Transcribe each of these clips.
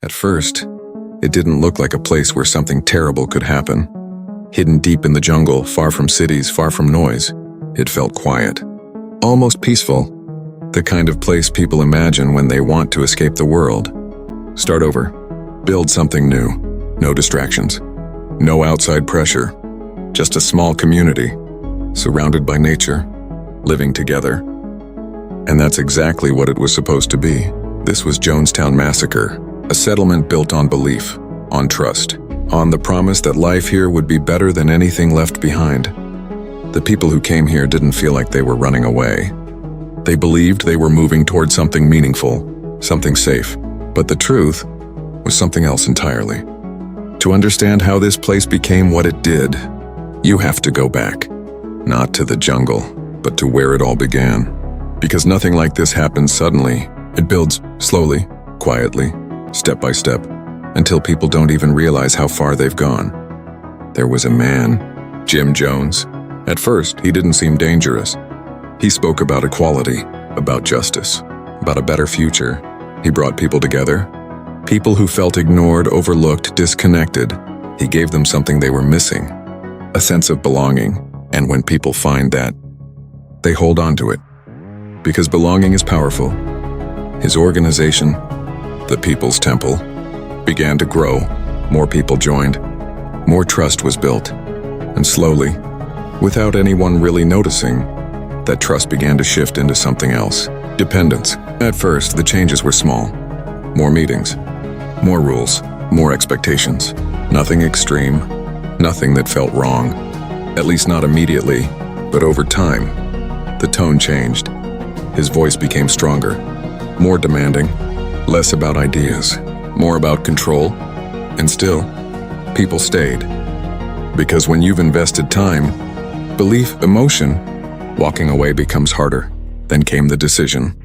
At first, it didn't look like a place where something terrible could happen. Hidden deep in the jungle, far from cities, far from noise, it felt quiet, almost peaceful. The kind of place people imagine when they want to escape the world. Start over. Build something new. No distractions. No outside pressure. Just a small community, surrounded by nature, living together. And that's exactly what it was supposed to be. This was Jonestown Massacre, a settlement built on belief, on trust, on the promise that life here would be better than anything left behind. The people who came here didn't feel like they were running away. They believed they were moving toward something meaningful, something safe. But the truth was something else entirely. To understand how this place became what it did, you have to go back. Not to the jungle, but to where it all began. Because nothing like this happens suddenly. It builds slowly, quietly, step by step, until people don't even realize how far they've gone. There was a man, Jim Jones. At first, he didn't seem dangerous. He spoke about equality, about justice, about a better future. He brought people together. People who felt ignored, overlooked, disconnected. He gave them something they were missing, a sense of belonging. And when people find that, they hold on to it. Because belonging is powerful. His organization, the People's Temple, began to grow. More people joined. More trust was built. And slowly, without anyone really noticing, that trust began to shift into something else. Dependence. At first, the changes were small. More meetings, more rules, more expectations. Nothing extreme, nothing that felt wrong. At least not immediately, but over time, the tone changed. His voice became stronger, more demanding, less about ideas, more about control. And still, people stayed. Because when you've invested time, belief, emotion, walking away becomes harder. Then came the decision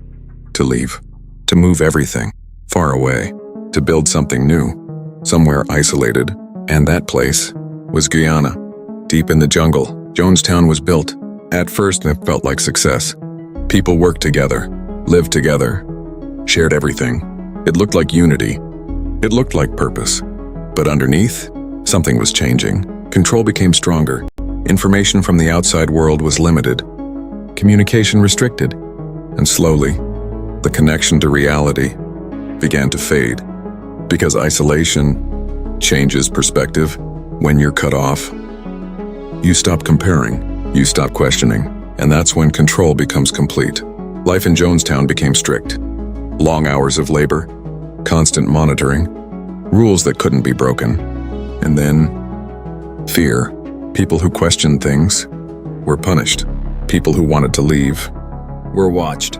to leave, to move everything far away, to build something new, somewhere isolated. And that place was Guyana. Deep in the jungle, Jonestown was built. At first, it felt like success. People worked together, lived together, shared everything. It looked like unity. It looked like purpose. But underneath, something was changing. Control became stronger. Information from the outside world was limited. Communication restricted. And slowly, the connection to reality began to fade. Because isolation changes perspective. When you're cut off, you stop comparing, you stop questioning, and that's when control becomes complete. Life in Jonestown became strict. Long hours of labor, constant monitoring, rules that couldn't be broken. And then, fear. People who questioned things were punished. People who wanted to leave were watched.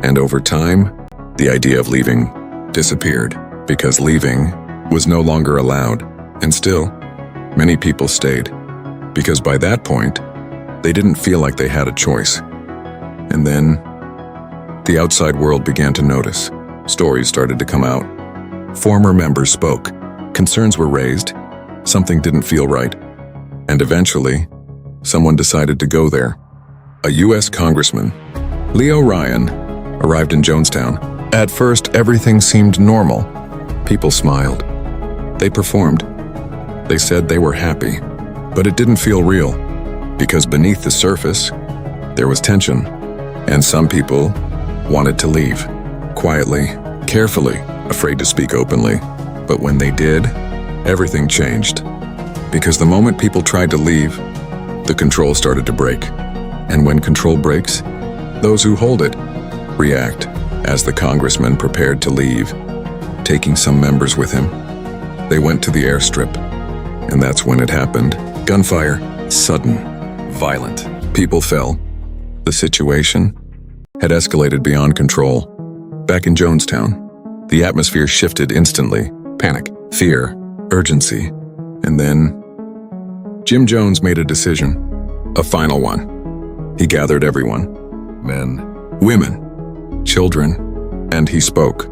And over time, the idea of leaving disappeared, because leaving was no longer allowed. And still, many people stayed. Because by that point, they didn't feel like they had a choice. And then, the outside world began to notice. Stories started to come out. Former members spoke. Concerns were raised. Something didn't feel right. And eventually, someone decided to go there. A U.S. congressman, Leo Ryan, arrived in Jonestown. At first, everything seemed normal. People smiled. They performed. They said they were happy. But it didn't feel real, because beneath the surface, there was tension. And some people wanted to leave, quietly, carefully, afraid to speak openly. But when they did, everything changed. Because the moment people tried to leave, the control started to break. And when control breaks, those who hold it react. As the congressman prepared to leave, taking some members with him, they went to the airstrip. And that's when it happened. Gunfire, sudden, violent. People fell. The situation had escalated beyond control. Back in Jonestown, the atmosphere shifted instantly. Panic, fear, urgency. And then, Jim Jones made a decision. A final one. He gathered everyone. Men, women, children, and he spoke.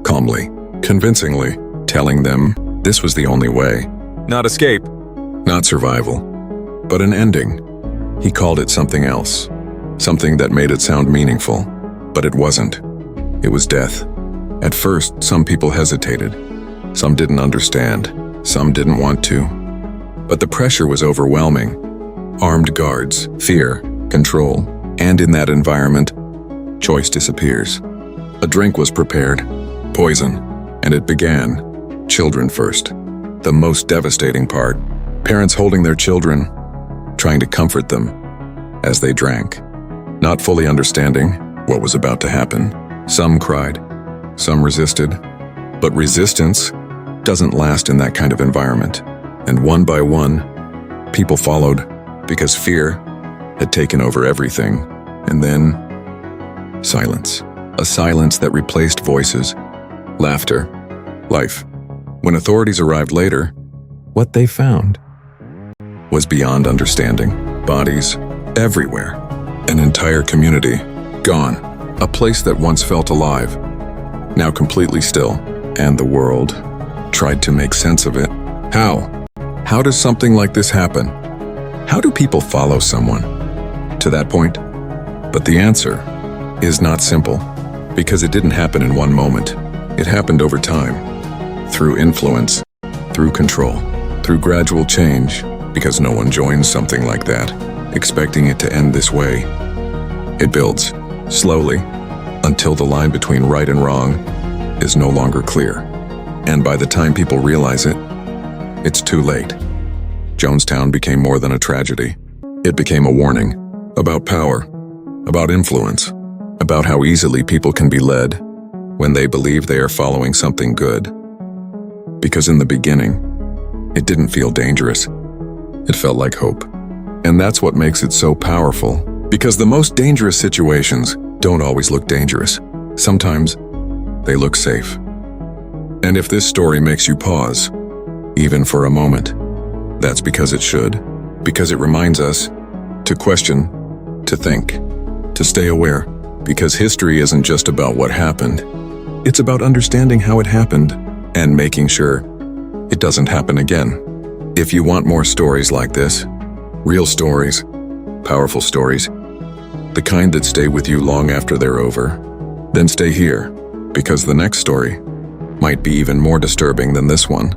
Calmly, convincingly, telling them this was the only way. Not escape. Not survival, but an ending. He called it something else, something that made it sound meaningful, but it wasn't. It was death. At first, some people hesitated. Some didn't understand. Some didn't want to. But the pressure was overwhelming. Armed guards, fear, control, and in that environment, choice disappears. A drink was prepared, poison, and it began. Children first. The most devastating part. Parents holding their children, trying to comfort them as they drank, not fully understanding what was about to happen. Some cried, some resisted, but resistance doesn't last in that kind of environment. And one by one, people followed because fear had taken over everything. And then, silence. A silence that replaced voices, laughter, life. When authorities arrived later, what they found was beyond understanding. Bodies everywhere. An entire community gone. A place that once felt alive, now completely still. And the world tried to make sense of it. How? How does something like this happen? How do people follow someone to that point? But the answer is not simple, because it didn't happen in one moment. It happened over time, through influence, through control, through gradual change, because no one joins something like that, expecting it to end this way. It builds, slowly, until the line between right and wrong is no longer clear. And by the time people realize it, it's too late. Jonestown became more than a tragedy. It became a warning about power, about influence, about how easily people can be led when they believe they are following something good. Because in the beginning, it didn't feel dangerous. It felt like hope. And that's what makes it so powerful, because the most dangerous situations don't always look dangerous. Sometimes they look safe. And if this story makes you pause, even for a moment, that's because it should. Because it reminds us to question, to think, to stay aware. Because history isn't just about what happened. It's about understanding how it happened and making sure it doesn't happen again. If you want more stories like this, real stories, powerful stories, the kind that stay with you long after they're over, then stay here, because the next story might be even more disturbing than this one.